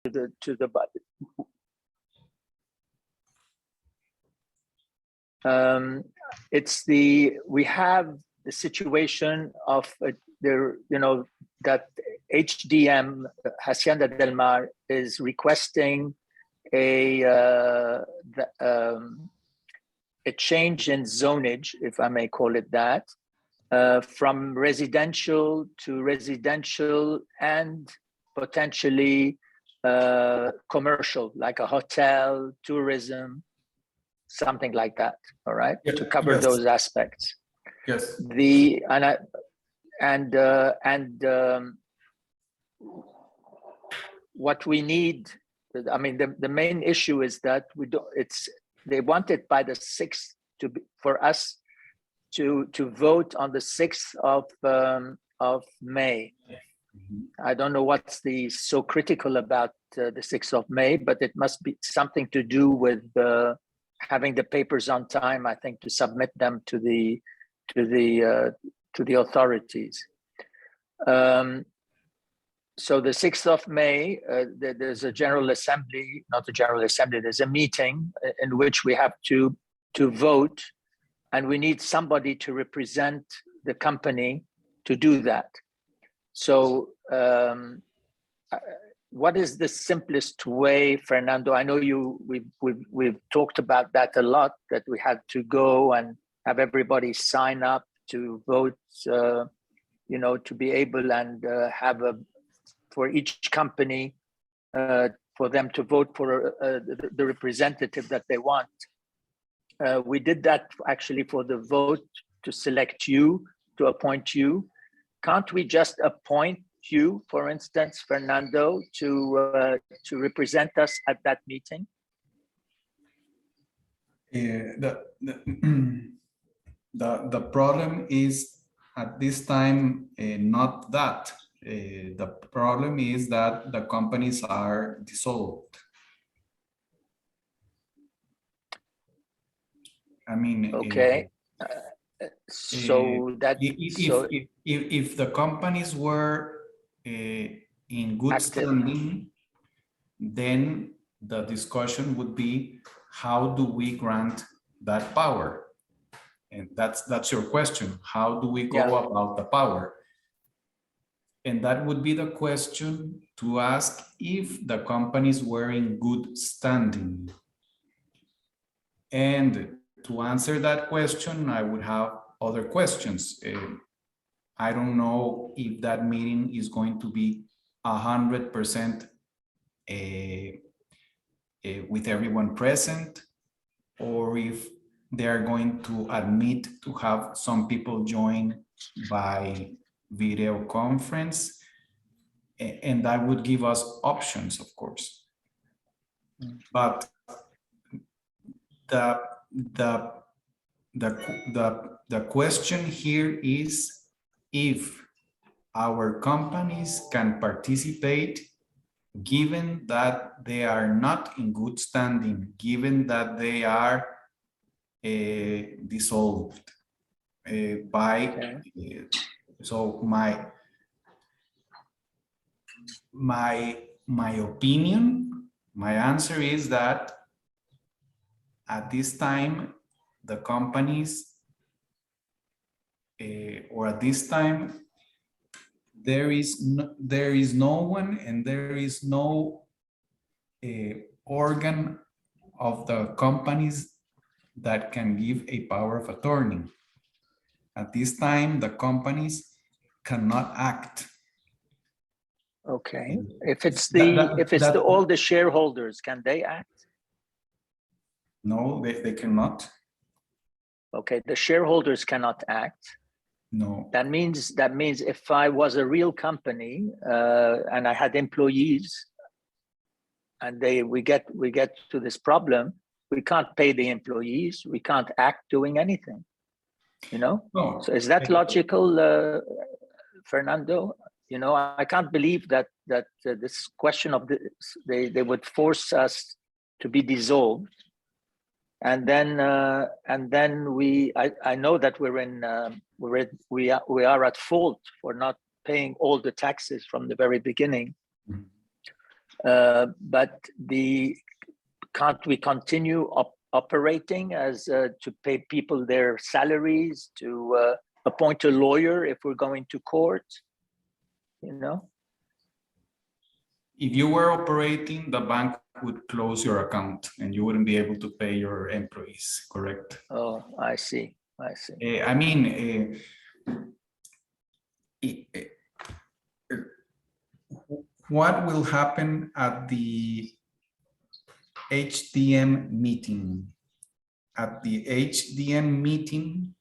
the budget. We have the situation of that HDM, Hacienda del Mar, is requesting a change in zonage, if I may call it that, from residential to residential and potentially commercial, like a hotel, tourism, something like that. All right, yeah, to cover those aspects. Yes. What we need, I mean, the main issue is that they want it by the 6th for us to vote on the 6th of May. I don't know what's so critical about the 6th of May, but it must be something to do with having the papers on time, I think, to submit them to the authorities. So the 6th of May, there's a general assembly, not a general assembly, there's a meeting in which we have to vote, and we need somebody to represent the company to do that. So what is the simplest way, Fernando? I know we've talked about that a lot, that we had to go and have everybody sign up to vote, to be able and have for each company, for them to vote for the representative that they want. We did that actually for the vote to select you, to appoint you. Can't we just appoint you, for instance, Fernando, to represent us at that meeting? The problem is at this time not that. The problem is that the companies are dissolved. I mean, okay. So that if the companies were in good active standing, then the discussion would be, how do we grant that power? And that's your question. How do we go about the power? And that would be the question to ask if the companies were in good standing. And to answer that question, I would have other questions. I don't know if that meeting is going to be 100% with everyone present, or if they are going to admit to have some people join by video conference, and that would give us options, of course. But the question here is if our companies can participate, given that they are not in good standing, given that they are dissolved by. So my opinion, my answer is that at this time, the companies, or at this time, there is no one, and there is no organ of the companies that can give a power of attorney. At this time, the companies cannot act. Okay. If it's all the shareholders, can they act? No, they cannot. Okay, the shareholders cannot act. No. That means if I was a real company and I had employees, and we get to this problem, we can't pay the employees, we can't act doing anything. No. So is that logical, Fernando? I can't believe that this question of they would force us to be dissolved, and then I know that we are at fault for not paying all the taxes from the very beginning. but can't we continue operating as to pay people their salaries, to appoint a lawyer if we're going to court, you know? If you were operating, the bank would close your account and you wouldn't be able to pay your employees, correct? Oh, I see. I see. I mean, what will happen at the HDM meeting? At the HDM meeting,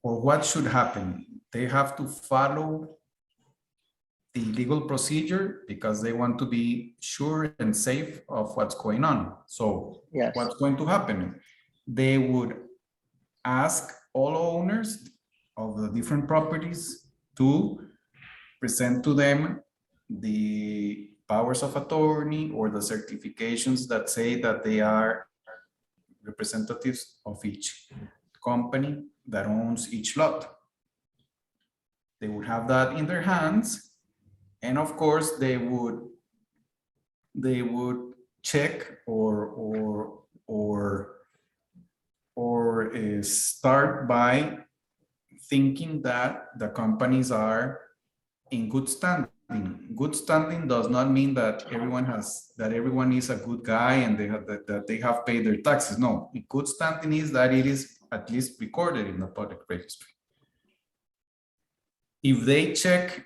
or what should happen? They have to follow the legal procedure because they want to be sure and safe of what's going on. So Yes. what's going to happen? They would ask all owners of the different properties to present to them the powers of attorney or the certifications that say that they are representatives of each company that owns each lot. They would have that in their hands, and of course they would check or start by thinking that the companies are in good standing. Good standing does not mean that everyone is a good guy and that they have paid their taxes. No, good standing is that it is at least recorded in the public registry. If they check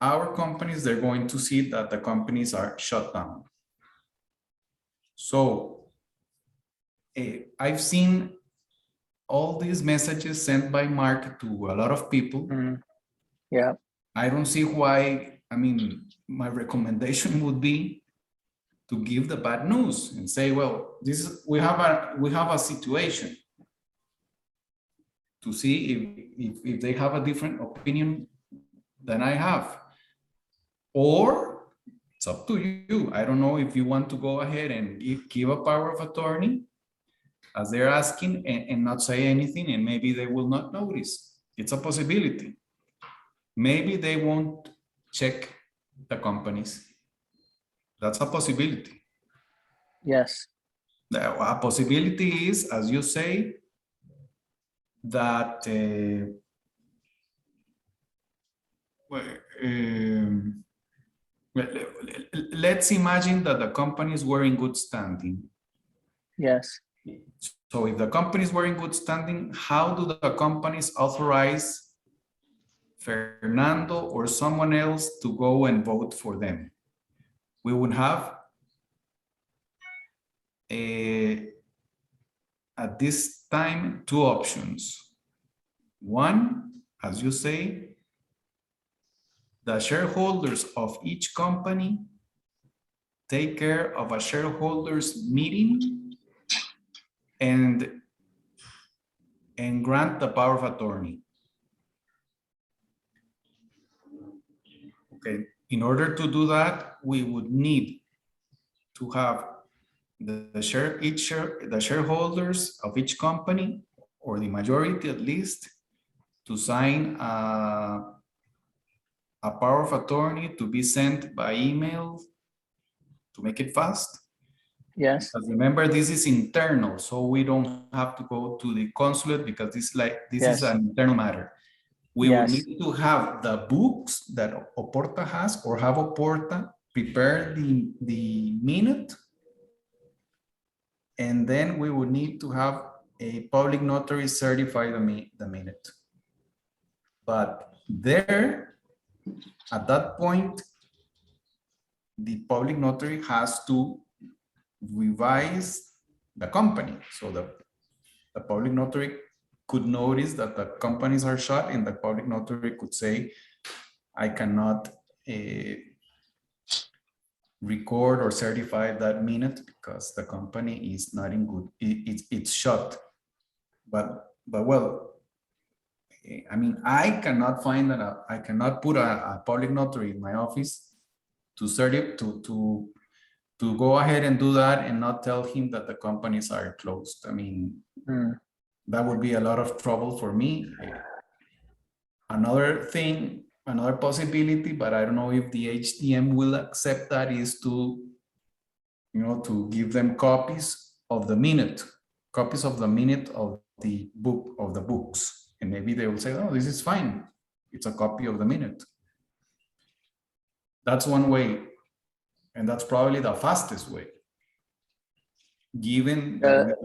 our companies, they're going to see that the companies are shut down. So I've seen all these messages sent by Mark to a lot of people. Yeah. I don't see why. I mean, my recommendation would be to give the bad news and say, well, we have a situation, to see if they have a different opinion than I have. Or it's up to you. I don't know if you want to go ahead and give a power of attorney as they're asking and not say anything, and maybe they will not notice. It's a possibility. Maybe they won't check the companies. That's a possibility. Yes. A possibility is, as you say, that let's imagine that the companies were in good standing. Yes. So if the companies were in good standing, how do the companies authorize Fernando or someone else to go and vote for them? We would have at this time two options. One, as you say, the shareholders of each company take care of a shareholders meeting and grant the power of attorney. Okay, in order to do that, we would need to have the shareholders of each company, or the majority at least, to sign a power of attorney to be sent by email to make it fast. Yes. Because remember, this is internal, so we don't have to go to the consulate because this is an internal matter. We would need to have the books that Oporta has, or have Oporta prepare the minute. And then we would need to have a public notary certify the minute. But there, at that point, the public notary has to revise the company. So the public notary could notice that the companies are shut, and the public notary could say, I cannot record or certify that minute because the company is not in good, it's shut. But well, I mean, I cannot find that I cannot put a public notary in my office to go ahead and do that and not tell him that the companies are closed. I mean, that would be a lot of trouble for me. Another thing another possibility, but I don't know if the HDM will accept that, is to, to give them copies of the minute of the books. And maybe they will say, oh, this is fine. It's a copy of the minute. That's one way. And that's probably the fastest way. Given that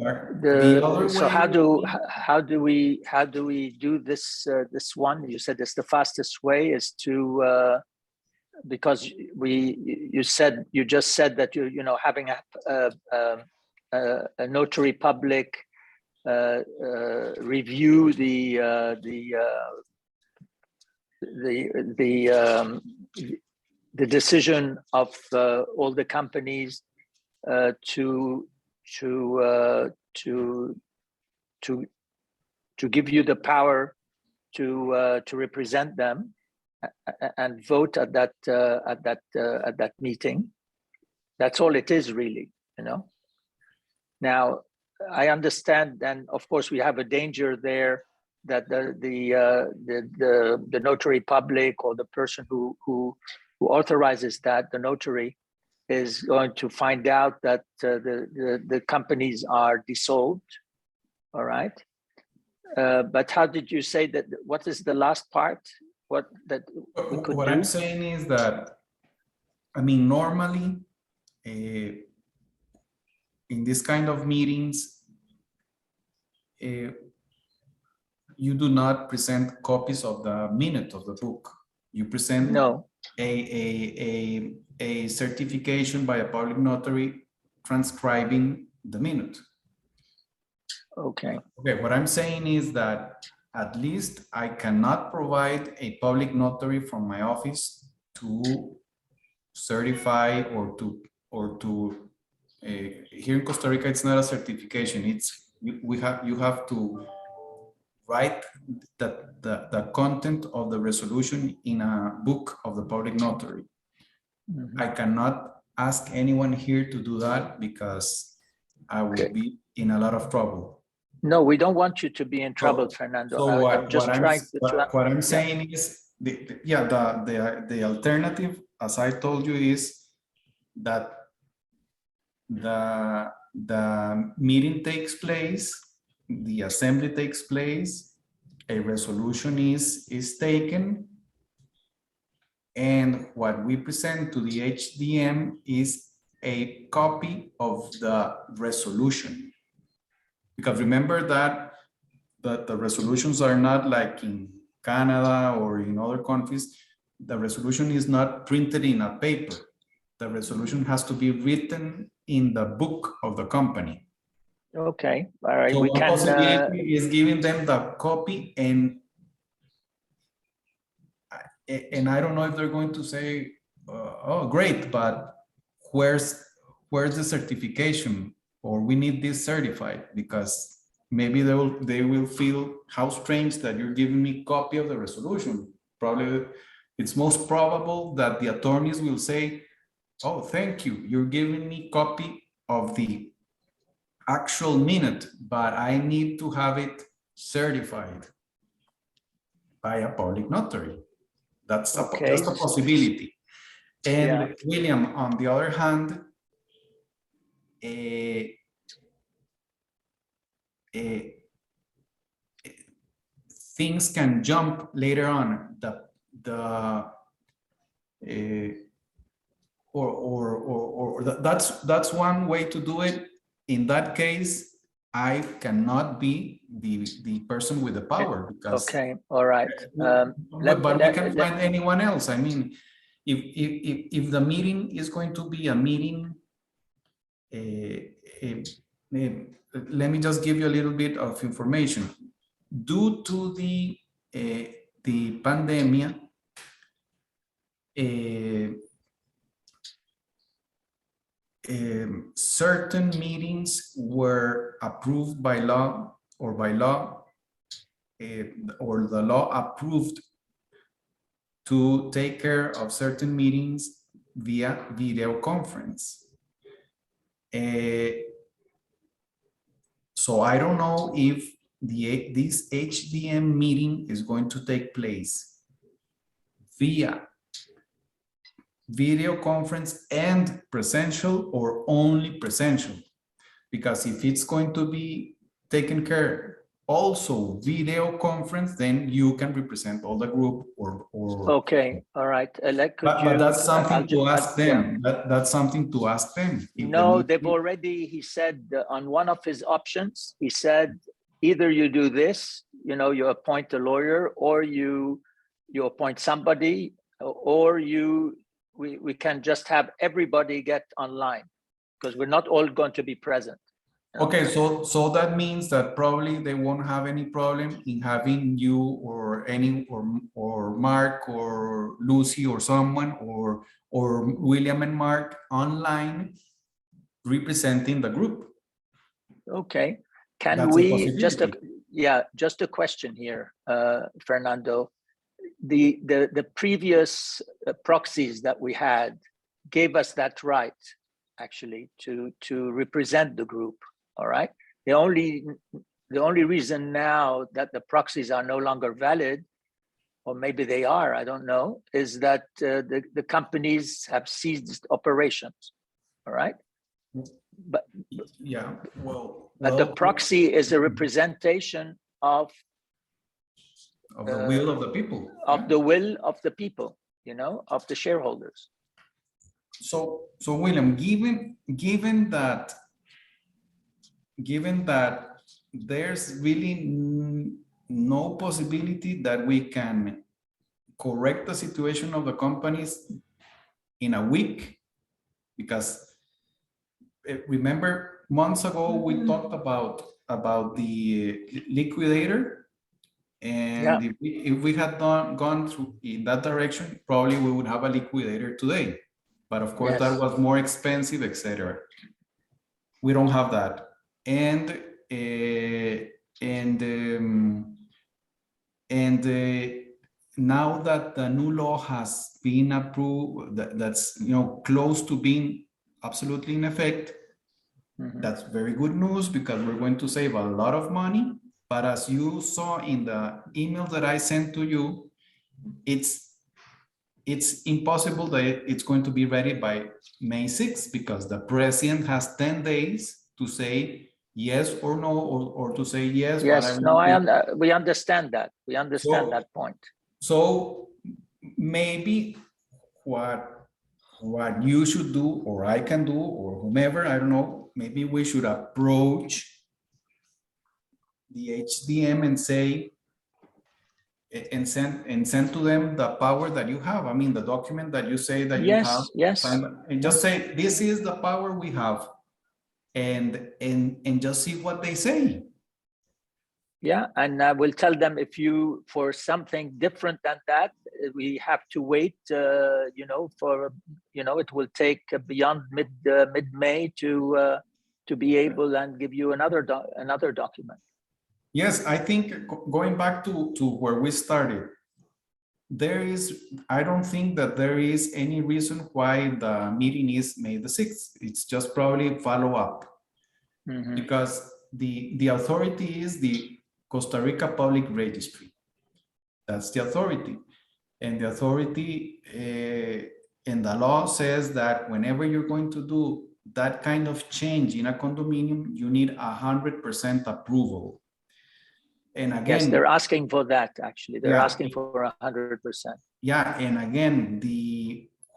the other way. So how do we do this this one? You said it's the fastest way is to because you just said that having a notary public review the decision of all the companies to give you the power to represent them and vote at that meeting. That's all it is, really. Now, I understand, and of course, we have a danger there that the notary public or the person who authorizes that, the notary, is going to find out that the companies are dissolved. All right. But how did you say that? What is the last part? What I'm saying is that, normally in this kind of meetings, you do not present copies of the minute of the book. You present a certification by a public notary transcribing the minute. Okay. What I'm saying is that at least I cannot provide a public notary from my office to certify or to here in Costa Rica, it's not a certification. It's you have to write the content of the resolution in a book of the public notary. Mm-hmm. I cannot ask anyone here to do that because I would be in a lot of trouble. No, we don't want you to be in trouble, Fernando. So what I'm saying is the alternative, as I told you, is that the meeting takes place, the assembly takes place, a resolution is taken, and what we present to the HDM is a copy of the resolution. Because remember that the resolutions are not like in Canada or in other countries. The resolution is not printed in a paper. The resolution has to be written in the book of the company. Okay, all right. So one possibility is giving them the copy, and I don't know if they're going to say, "Oh, great, but where's the certification?" Or we need this certified, because maybe they will feel how strange that you're giving me a copy of the resolution. Probably it's most probable that the attorneys will say, oh, thank you, you're giving me a copy of the actual minute, but I need to have it certified by a public notary. That's a possibility. And William, on the other hand, things can jump later on. That's one way to do it. In that case, I cannot be the person with the power, because all right. But we can find anyone else. I mean, if the meeting is going to be a meeting, let me just give you a little bit of information. Due to the pandemic, certain meetings were approved by law, or the law approved to take care of certain meetings via video conference. So I don't know if this HDM meeting is going to take place via video conference and presential, or only presential? Because if it's going to be taken care also video conference, then you can represent all the group or Okay, all right. but that's something to ask them. Yeah. That's something to ask them. No, they've already, he said on one of his options, he said, either you do this, you appoint a lawyer, or you appoint somebody, or we can just have everybody get online, because we're not all going to be present. Okay, so that means that probably they won't have any problem in having you or Mark or Lucy or someone or William and Mark online representing the group. Okay, can That's we a just a question here, Fernando. The previous proxies that we had gave us that right, actually, to represent the group. All right. The only reason now that the proxies are no longer valid, or maybe they are, I don't know, is that the companies have ceased operations. All right. But yeah, but the proxy is a representation of the will of the people. Of the will of the people, of the shareholders. So William, given that there's really no possibility that we can correct the situation of the companies in a week, because remember months ago we talked about the liquidator, and if we had gone through in that direction, probably we would have a liquidator today, but of course that was more expensive, etc. We don't have that. And now that the new law has been approved, that's close to being absolutely in effect, that's very good news, because we're going to save a lot of money. But as you saw in the email that I sent to you, it's impossible that it's going to be ready by May 6th, because the president has 10 days to say yes or no, or to say yes. Yes, no, we understand that. We understand that point. So maybe what you should do, or I can do, or whomever, I don't know, maybe we should approach the HDM and say, and send to them the power that you have. I mean, the document that you say that you have. Yes. And just say, this is the power we have. And just see what they say. Yeah, and we'll tell them, if you, for something different than that, we have to wait, for, it will take beyond mid-May to be able and give you another document. Yes, I think going back to where we started, I don't think that there is any reason why the meeting is May the 6th. It's just probably follow up, because the authority is the Costa Rica Public Registry. That's the authority. And the authority in the law says that whenever you're going to do that kind of change in a condominium, you need 100% approval. And again, yes, they're asking for that, actually. They're asking for 100%. Yeah, and again,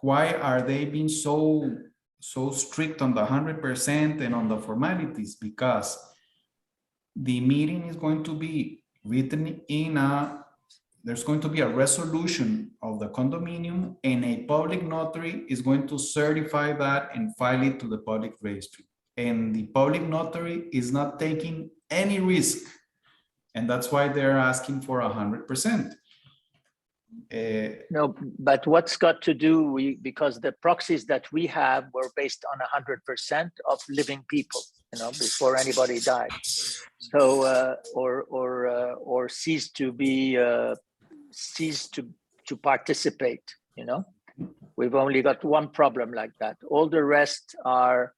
why are they being so strict on the 100% and on the formalities? Because the meeting is going to be written there's going to be a resolution of the condominium, and a public notary is going to certify that and file it to the public registry. And the public notary is not taking any risk. And that's why they're asking for 100%. No, but what's got to do, because the proxies that we have were based on 100% of living people, before anybody died. So, or ceased to participate, We've only got one problem like that. All the rest are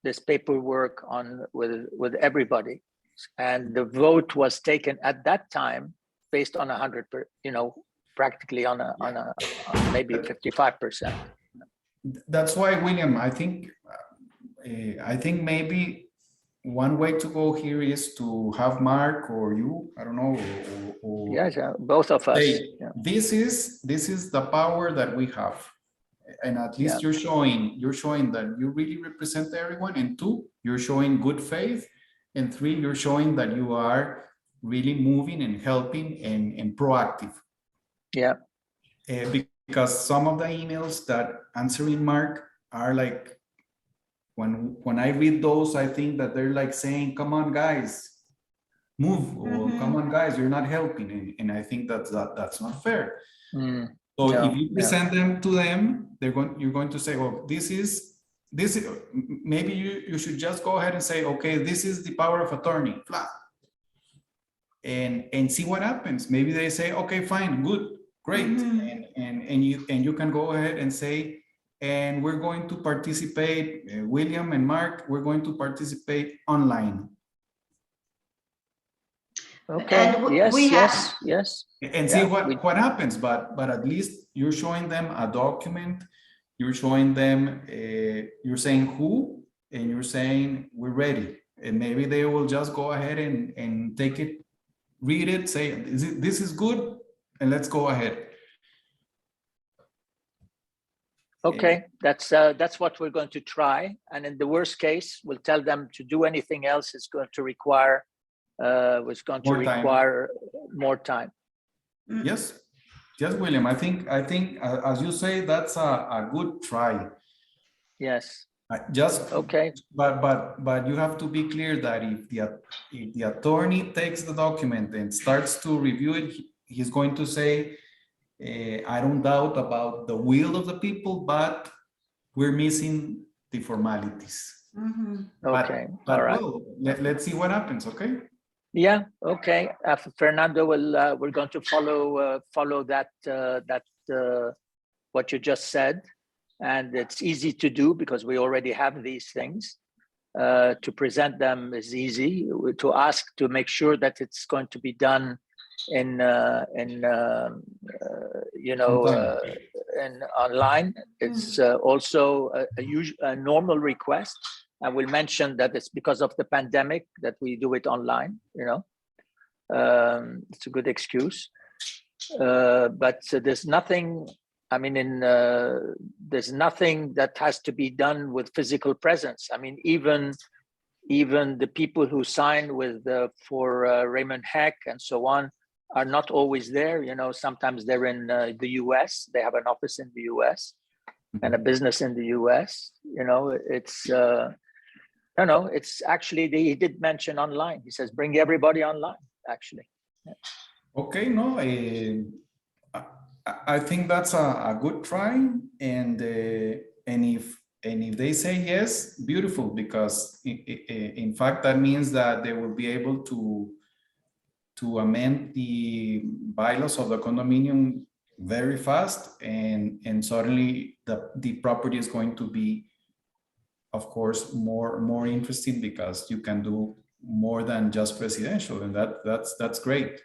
this paperwork with everybody. And the vote was taken at that time based on 100%, practically on maybe 55%. That's why, William, I think maybe one way to go here is to have Mark or you, I don't know, or Yes, both of us. say, this is the power that we have, and at least you're showing that you really represent everyone, and 2, you're showing good faith, and 3, you're showing that you are really moving and helping and proactive. Yeah. Because some of the emails that answering Mark are like, when I read those, I think that they're like saying, come on, guys, move, or come on, guys, you're not helping. And I think that's not fair. So if you present them to them, you're going to say, well, this is, maybe you should just go ahead and say, okay, this is the power of attorney, blah, and see what happens. Maybe they say, okay, fine, good, great. And you can go ahead and say, and we're going to participate, William and Mark, we're going to participate online. Okay. Yes. And see what happens. But at least you're showing them a document. You're showing them. You're saying who, and you're saying we're ready. And maybe they will just go ahead and take it, read it, say this is good, and let's go ahead. Okay, that's what we're going to try. And in the worst case, we'll tell them to do anything else is going to require more time. Yes, William. I think as you say, that's a good try. Yes. Just okay. But you have to be clear that if the attorney takes the document and starts to review it, he's going to say, I don't doubt about the will of the people, but we're missing the formalities. Okay. But all right. well, let's see what happens. Okay. Yeah. Okay. Fernando will. We're going to follow that what you just said, and it's easy to do because we already have these things. To present them is easy. To ask to make sure that it's going to be done in online. It's also a normal request. I will mention that it's because of the pandemic that we do it online. It's a good excuse, but there's nothing. I mean, there's nothing that has to be done with physical presence. I mean, even the people who sign with for Raymond Heck and so on are not always there. Sometimes they're in the US. They have an office in the US and a business in the US. It's it's actually he did mention online. He says bring everybody online. Actually. Yeah. Okay. No. I think that's a good try, and if they say yes, beautiful, because in fact that means that they will be able to amend the bylaws of the condominium very fast, and suddenly the property is going to be, of course, more interesting, because you can do more than just residential, and that's great.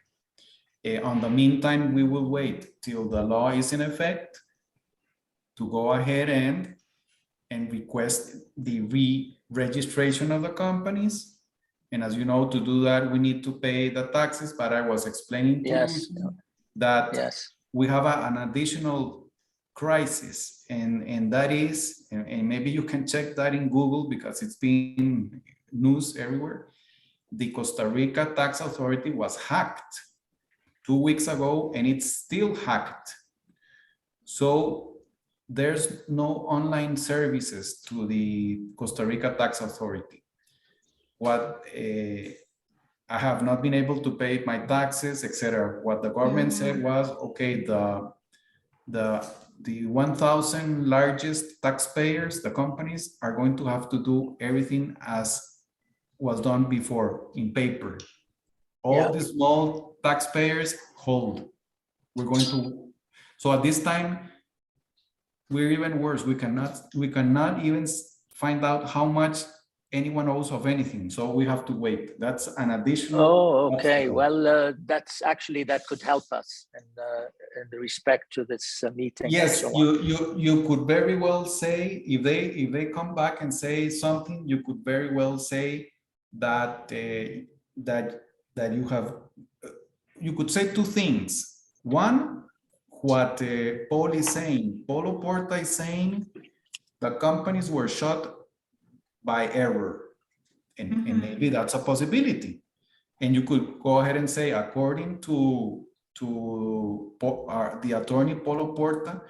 On the meantime, we will wait till the law is in effect to go ahead and request the re-registration of the companies. And as you know, to do that, we need to pay the taxes. But I was explaining to you that we have an additional crisis, and that is, and maybe you can check that in Google because it's been news everywhere. The Costa Rica Tax Authority was hacked 2 weeks ago, and it's still hacked. So there's no online services to the Costa Rica Tax Authority. What I have not been able to pay my taxes, etc. What the government said was, okay, the 1,000 largest taxpayers, the companies, are going to have to do everything as was done before in paper. All the small taxpayers hold. We're going to, so at this time, we're even worse. We cannot even find out how much anyone knows of anything. So we have to wait. That's an additional. Oh, okay. obstacle. Well, that's actually, that could help us in the respect to this meeting. Yes, and so on. you could very well say, if they come back and say something, you could very well say that that you have, you could say two things. One, what Paul is saying, Paulo Porta is saying the companies were shot by error, and maybe that's a possibility. And you could go ahead and say, according to the attorney Paulo Porta,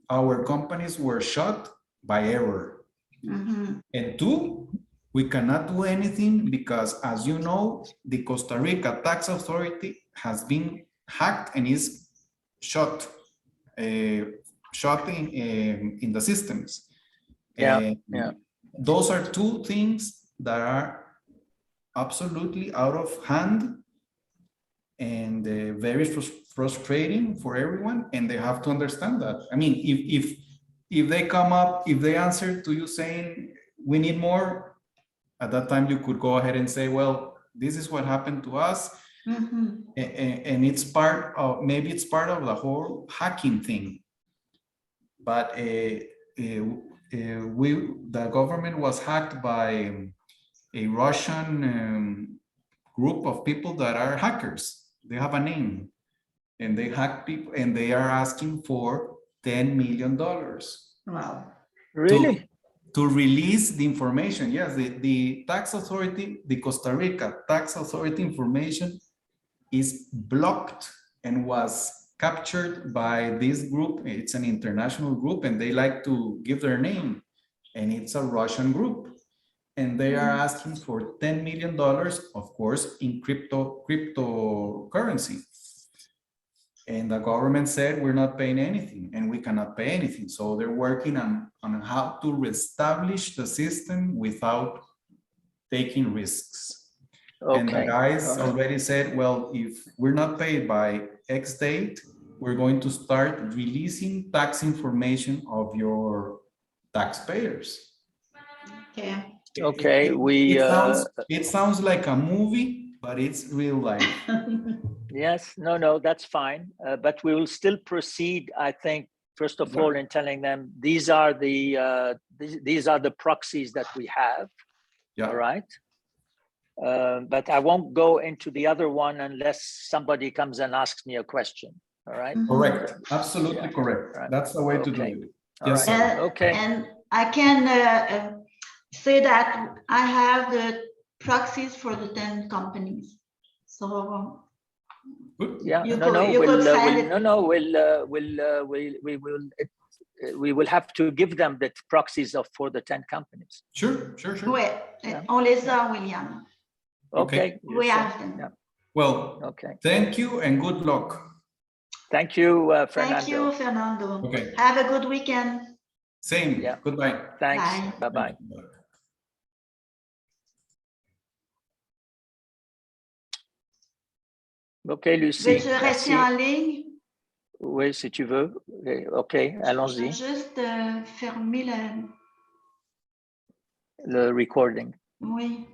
our companies were shot by error. And two, we cannot do anything because, as you know, the Costa Rica tax authority has been hacked and is shot in the systems. Yeah. Those are two things that are absolutely out of hand and very frustrating for everyone, and they have to understand that. I mean, if they come up, if they answer to you saying we need more, at that time you could go ahead and say, well, this is what happened to us, and it's part of, maybe it's part of the whole hacking thing. But the government was hacked by a Russian group of people that are hackers. They have a name, and they hack people, and they are asking for $10 million. Wow. Really? To release the information. Yes, the tax authority, the Costa Rica tax authority information is blocked and was captured by this group. It's an international group, and they like to give their name, and it's a Russian group. And they are asking for $10 million, of course, in cryptocurrency. And the government said, we're not paying anything, and we cannot pay anything. So they're working on how to reestablish the system without taking risks. Okay. And the guys already said, well, if we're not paid by X date, we're going to start releasing tax information of your taxpayers. Okay. Okay, it sounds like a movie, but it's real life. Yes, no, that's fine. But we will still proceed, I think, first of all, in telling them these are the proxies that we have. Yeah. All right. But I won't go into the other one unless somebody comes and asks me a question. All right. Correct. Absolutely correct. Right. That's the way to do it. Yes. Right. Okay. And I can say that I have the proxies for the 10 companies. So good. Yeah. you could send it. We will have to give them the proxies for the 10 companies. Sure. Oui, on les a, William. Okay. We have them. Yeah. Well, okay. Thank you and good luck. Thank you, Fernando. Thank you, Fernando. Okay. Have a good weekend. Same. Yeah. Goodbye. Thanks. Bye. Bye-bye. Ok, Lucie. Veux-tu rester en ligne? Oui, si tu veux. Ok, allons-y. Juste fermer Le recording. Oui.